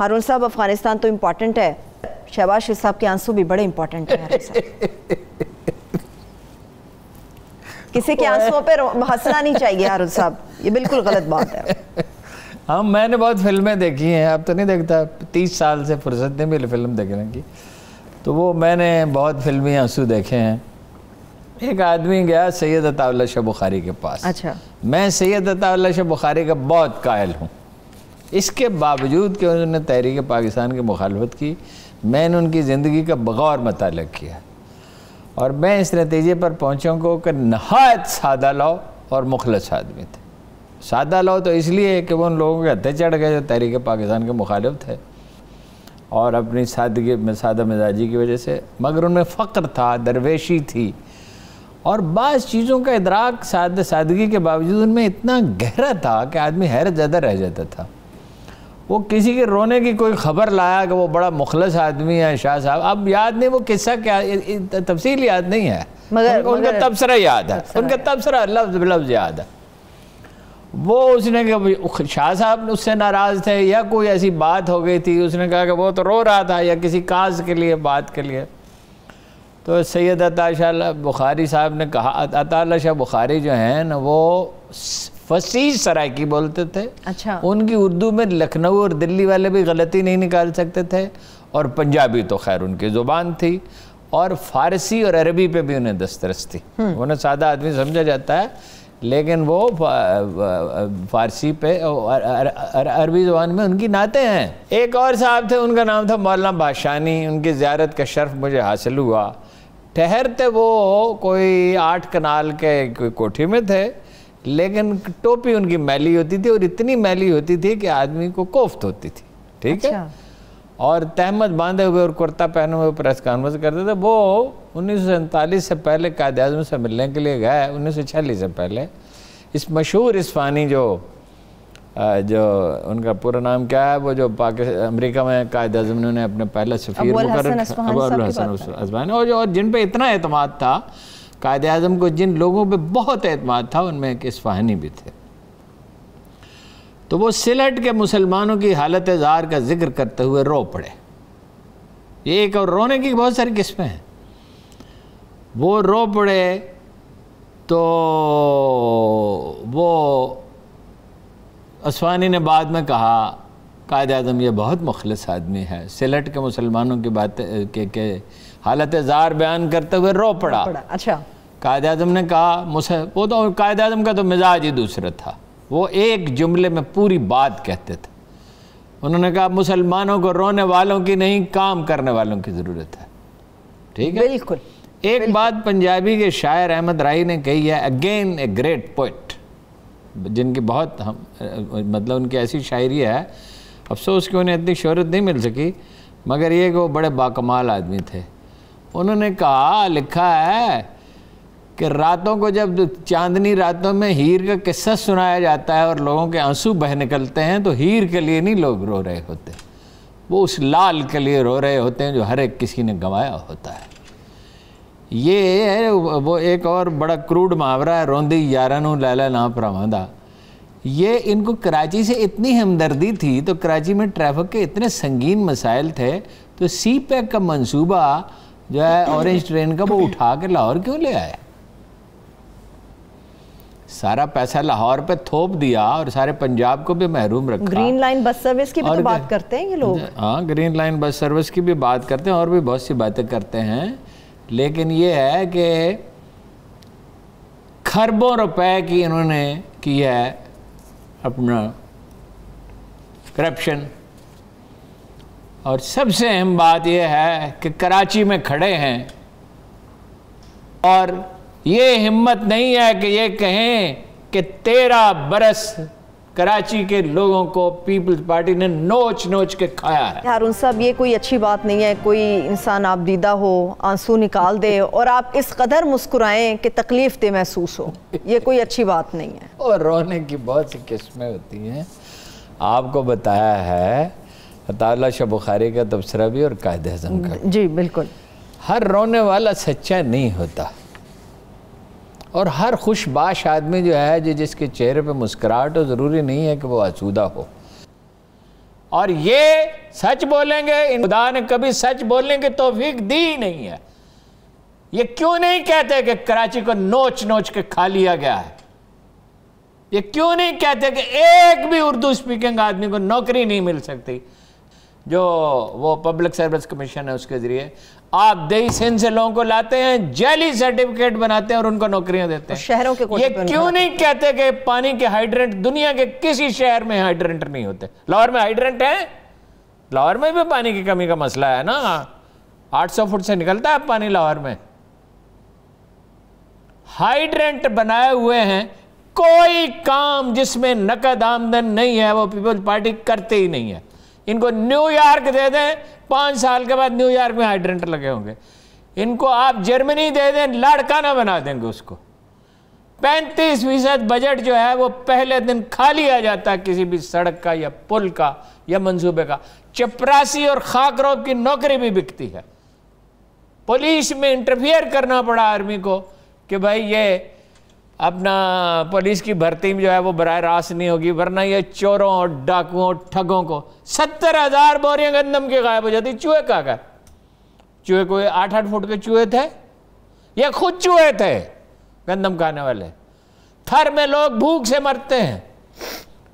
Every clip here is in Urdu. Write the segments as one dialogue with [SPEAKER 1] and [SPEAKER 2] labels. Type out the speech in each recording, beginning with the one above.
[SPEAKER 1] ہارون صاحب افغانستان تو امپورٹنٹ ہے، شہباز شریف صاحب کے آنسو بھی بڑے امپورٹنٹ ہیں ہارون صاحب. کسی کے آنسوں پہ ہنسنا نہیں چاہیے ہارون صاحب، یہ بالکل غلط بات ہے.
[SPEAKER 2] ہاں میں نے بہت فلمیں دیکھی ہیں، اب تو نہیں دیکھتا، 30 سال سے فرصت نہیں ملی فلم دیکھنے کی، تو وہ میں نے بہت فلمی آنسو دیکھے ہیں. ایک آدمی گیا سید عطا اللہ شاہ بخاری کے پاس.
[SPEAKER 1] اچھا.
[SPEAKER 2] میں سید عطا اللہ شاہ بخاری کا بہت قائل ہوں، اس کے باوجود کہ انہوں نے تحریک پاکستان کی مخالفت کی، میں نے ان کی زندگی کا بغور مطالعہ کیا، اور میں اس نتیجے پر پہنچا ہوں کہ نہایت سادہ لو اور مخلص آدمی تھے. سادہ لو تو اس لیے کہ وہ ان لوگوں کے ہتھے چڑھ گئے جو تحریک پاکستان کے مخالف تھے، اور اپنی سادہ مزاجی کی وجہ سے، مگر ان میں فقر تھا، درویشی تھی، اور بعض چیزوں کا ادراک سادگی کے باوجود ان میں اتنا گہرا تھا کہ آدمی حیرت زدہ رہ جاتا تھا. وہ کسی کے رونے کی کوئی خبر لایا کہ وہ بڑا مخلص آدمی ہے شاہ صاحب، اب یاد نہیں وہ قصہ کیا، تفصیل یاد نہیں ہے، ان کا تبصرہ یاد ہے، ان کا تبصرہ لفظ بلفظ یاد ہے. وہ اس نے کہ شاہ صاحب اس سے ناراض تھے یا کوئی ایسی بات ہو گئی تھی، اس نے کہا کہ وہ تو رو رہا تھا یا کسی کاز کے لیے بات کے لیے. تو سید عطا شاہ بخاری صاحب نے کہا، عطا اللہ شاہ بخاری جو ہیں نا وہ فصیح سرائکی بولتے تھے.
[SPEAKER 1] اچھا.
[SPEAKER 2] ان کی اردو میں لکھنؤ اور دلی والے بھی غلطی نہیں نکال سکتے تھے، اور پنجابی تو خیر ان کی زبان تھی، اور فارسی اور عربی پہ بھی انہیں دسترس تھی. انہیں سادہ آدمی سمجھا جاتا ہے، لیکن وہ فارسی پہ عربی زبان میں ان کی نعتیں ہیں. ایک اور صاحب تھے، ان کا نام تھا مولانا باشانی، ان کی زیارت کا شرف مجھے حاصل ہوا. ٹھہرتے وہ کوئی 8 کنال کے کوئی کوٹھی میں تھے، لیکن ٹوپی ان کی میلی ہوتی تھی، اور اتنی میلی ہوتی تھی کہ آدمی کو کوفت ہوتی تھی. ٹھیک ہے. اور تہمت باندھے ہوئے اور کرتا پہنے ہوئے پریس کانفرنس کرتے تھے. وہ 1947 سے پہلے قائد اعظم سے ملنے کے لیے گئے، 1946 سے پہلے. اس مشہور اصفہانی جو ان کا پورا نام کیا ہے، وہ جو امریکہ میں قائد اعظم نے انہیں اپنے پہلا سفیر مقرر کیا، ابو الحسن اصفہانی، اور جن پہ اتنا اعتماد تھا قائد اعظم کو، جن لوگوں پہ بہت اعتماد تھا، ان میں ایک اصفہانی بھی تھے. تو وہ سلٹ کے مسلمانوں کی حالت زار کا ذکر کرتے ہوئے رو پڑے. یہ ایک اور رونے کی بہت ساری قسمیں ہیں. وہ رو پڑے تو وہ اصفہانی نے بعد میں کہا قائد اعظم یہ بہت مخلص آدمی ہے، سلٹ کے مسلمانوں کی باتیں کہ حالت زار بیان کرتے ہوئے رو پڑا.
[SPEAKER 1] اچھا.
[SPEAKER 2] قائد اعظم نے کہا، وہ تو قائد اعظم کا تو مزاج ہی دوسرا تھا، وہ ایک جملے میں پوری بات کہتے تھے. انہوں نے کہا مسلمانوں کو رونے والوں کی نہیں، کام کرنے والوں کی ضرورت ہے. ٹھیک ہے.
[SPEAKER 1] بالکل.
[SPEAKER 2] ایک بات پنجابی کے شاعر احمد رائی نے کہی ہے، اگین اے گریٹ پوئٹ، جن کی بہت مطلب ان کی ایسی شاعری ہے، افسوس کہ انہیں اتنی شہرت نہیں مل سکی، مگر یہ کہ وہ بڑے باکمال آدمی تھے. انہوں نے کہا، لکھا ہے کہ راتوں کو جب چاندنی راتوں میں ہیر کا قصہ سنایا جاتا ہے اور لوگوں کے آنسو بہہ نکلتے ہیں، تو ہیر کے لیے نہیں لوگ رو رہے ہوتے، وہ اس لال کے لیے رو رہے ہوتے ہیں جو ہر ایک کسی نے گنوایا ہوتا ہے. یہ ہے وہ ایک اور بڑا کروڈ محاورہ ہے، روندی یارانو لیلا نا پراماندہ. یہ ان کو کراچی سے اتنی ہمدردی تھی، تو کراچی میں ٹریفک کے اتنے سنگین مسائل تھے، تو سی پیک کا منصوبہ جو ہے اورنج ٹرین کا، وہ اٹھا کے لاہور کیوں لے آئے؟ سارا پیسہ لاہور پہ تھوپ دیا اور سارے پنجاب کو بھی محروم رکھا.
[SPEAKER 1] گرین لائن بس سروس کی بھی تو بات کرتے ہیں یہ لوگ.
[SPEAKER 2] ہاں، گرین لائن بس سروس کی بھی بات کرتے ہیں، اور بھی بہت سی باتیں کرتے ہیں، لیکن یہ ہے کہ کھربوں روپے کی انہوں نے کی ہے اپنا کرپشن. اور سب سے اہم بات یہ ہے کہ کراچی میں کھڑے ہیں اور یہ ہمت نہیں ہے کہ یہ کہیں کہ 13 برس کراچی کے لوگوں کو پیپلز پارٹی نے نوچ نوچ کے کھایا ہے.
[SPEAKER 1] ہارون صاحب یہ کوئی اچھی بات نہیں ہے، کوئی انسان آپ دیدہ ہو، آنسو نکال دے اور آپ اس قدر مسکرائیں کہ تکلیف دہ محسوس ہو، یہ کوئی اچھی بات نہیں ہے.
[SPEAKER 2] اور رونے کی بہت سی قسمیں ہوتی ہیں. آپ کو بتایا ہے عطا اللہ شاہ بخاری کا تبصرہ بھی اور قائد اعظم کا.
[SPEAKER 1] جی بالکل.
[SPEAKER 2] ہر رونے والا سچا نہیں ہوتا، اور ہر خوش باش آدمی جو ہے جس کے چہرے پہ مسکراہٹ ہو، ضروری نہیں ہے کہ وہ آسودہ ہو. اور یہ سچ بولیں گے، خدا نے کبھی سچ بولنے کی توفیق دی ہی نہیں ہے۔ یہ کیوں نہیں کہتے کہ کراچی کو نوچ نوچ کے کھا لیا گیا ہے؟ یہ کیوں نہیں کہتے کہ ایک بھی اردو سپیکنگ آدمی کو نوکری نہیں مل سکتی؟ جو وہ پبلک سروس کمیشن ہے اس کے ذریعے آپ دیہی سندھ سے لوگوں کو لاتے ہیں، جعلی سرٹیفکیٹ بناتے ہیں اور ان کو نوکریاں دیتے ہیں۔
[SPEAKER 1] شہروں کے
[SPEAKER 2] یہ کیوں نہیں کہتے کہ پانی کے ہائیڈرنٹ دنیا کے کسی شہر میں ہائیڈرنٹ نہیں ہوتے؟ لاہور میں ہائیڈرنٹ ہیں، لاہور میں بھی پانی کی کمی کا مسئلہ ہے نا، 800 فٹ سے نکلتا ہے پانی لاہور میں۔ ہائیڈرنٹ بنائے ہوئے ہیں، کوئی کام جس میں نقد آمدن نہیں ہے وہ پیپلز پارٹی کرتے ہی نہیں ہے۔ ان کو نیو یارک دے دیں، 5 سال کے بعد نیو یارک میں ہائیڈرنٹ لگے ہوں گے۔ ان کو آپ جرمنی دے دیں، لاڑکانہ بنا دیں گے اس کو۔ 35% بجٹ جو ہے وہ پہلے دن کھا لیا جاتا ہے کسی بھی سڑک کا یا پل کا یا منصوبے کا۔ چپراسی اور خاکروب کی نوکری بھی بکتی ہے۔ پولیس میں انٹرفیئر کرنا پڑا آرمی کو کہ بھائی یہ اپنا پولیس کی بھرتی میں جو ہے وہ براہ راست نہیں ہوگی، ورنہ یہ چوروں اور ڈاکوؤں اور ٹھگوں کو 70,000 بوریاں گندم کے غائب ہو جاتی۔ چوہے کہاں گئے؟ چوہے کوئی 8 فٹ کے چوہے تھے؟ یہ خود چوہے تھے گندم کھانے والے۔ تھر میں لوگ بھوک سے مرتے ہیں۔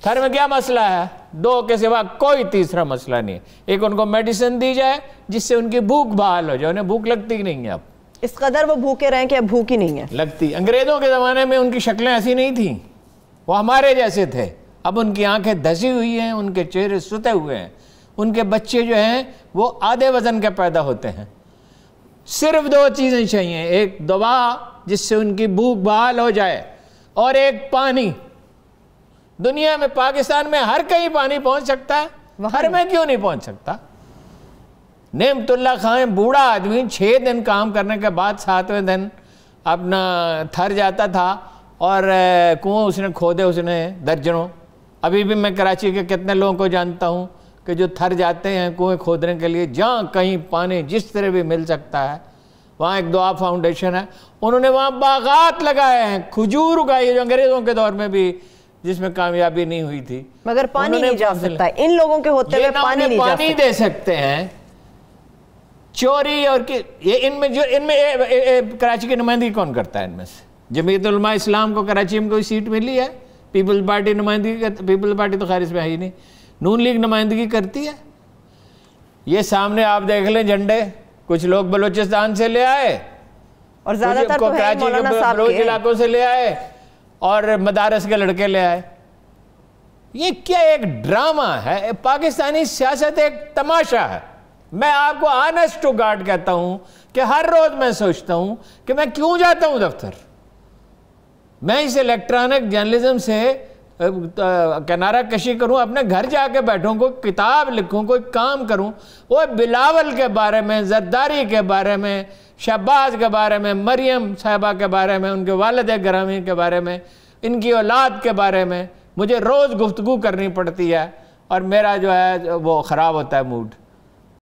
[SPEAKER 2] تھر میں کیا مسئلہ ہے؟ 2 کے سوا کوئی تیسرا مسئلہ نہیں ہے۔ ایک ان کو میڈیسن دی جائے جس سے ان کی بھوک بحال ہو جائے، انہیں بھوک لگتی ہی نہیں ہے اب۔
[SPEAKER 1] اس قدر وہ بھوکے رہیں کہ اب بھوک ہی نہیں ہے
[SPEAKER 2] لگتی۔ انگریزوں کے زمانے میں ان کی شکلیں ایسی نہیں تھیں، وہ ہمارے جیسے تھے۔ اب ان کی آنکھیں دھسی ہوئی ہیں، ان کے چہرے ستے ہوئے ہیں، ان کے بچے جو ہیں وہ آدھے وزن کے پیدا ہوتے ہیں۔ صرف 2 چیزیں چاہیے، ایک دوا جس سے ان کی بھوک بحال ہو جائے اور ایک پانی۔ دنیا میں پاکستان میں ہر کہیں پانی پہنچ سکتا ہے، ہر میں کیوں نہیں پہنچ سکتا؟ نعمت اللہ خان بوڑھا آدمی 6 دن کام کرنے کے بعد 7ویں دن اپنا تھر جاتا تھا اور کنویں اس نے کھودے، اس نے درجنوں۔ ابھی بھی میں کراچی کے کتنے لوگوں کو جانتا ہوں کہ جو تھر جاتے ہیں کنویں کھودنے کے لیے، جہاں کہیں پانی جس طرح بھی مل سکتا ہے۔ وہاں ایک دعا فاؤنڈیشن ہے، انہوں نے وہاں باغات لگائے ہیں، کھجور اگائی، جو انگریزوں کے دور میں بھی جس میں کامیابی نہیں ہوئی تھی،
[SPEAKER 1] مگر پانی نہیں جا سکتا۔ ان لوگوں کے ہوتے ہوئے پانی نہیں جا سکتا۔
[SPEAKER 2] پانی دے سکتے ہیں چوری اور ان میں کراچی کی نمائندگی کون کرتا ہے؟ ان میں سے جمعیت علماء اسلام کو کراچی میں کوئی سیٹ ملی ہے؟ پیپلز پارٹی نمائندگی، پیپلز پارٹی تو خیر اس میں ہے ہی نہیں۔ نون لیگ نمائندگی کرتی ہے۔ یہ سامنے آپ دیکھ لیں جھنڈے، کچھ لوگ بلوچستان سے لے آئے
[SPEAKER 1] اور زیادہ تر تو ہے مولانا صاحب
[SPEAKER 2] بلوچ علاقوں سے لے آئے اور مدارس کے لڑکے لے آئے۔ یہ کیا ایک ڈرامہ ہے؟ پاکستانی سیاست ایک تماشا ہے۔ میں آپ کو آنسٹ ٹو گاڈ کہتا ہوں کہ ہر روز میں سوچتا ہوں کہ میں کیوں جاتا ہوں دفتر۔ میں اس الیکٹرانک جرنلزم سے کنارہ کشی کروں، اپنے گھر جا کے بیٹھوں، کوئی کتاب لکھوں، کوئی کام کروں۔ وہ بلاول کے بارے میں، زرداری کے بارے میں، شہباز کے بارے میں، مریم صاحبہ کے بارے میں، ان کے والد گرامی کے بارے میں، ان کی اولاد کے بارے میں مجھے روز گفتگو کرنی پڑتی ہے اور میرا جو ہے وہ خراب ہوتا ہے موڈ۔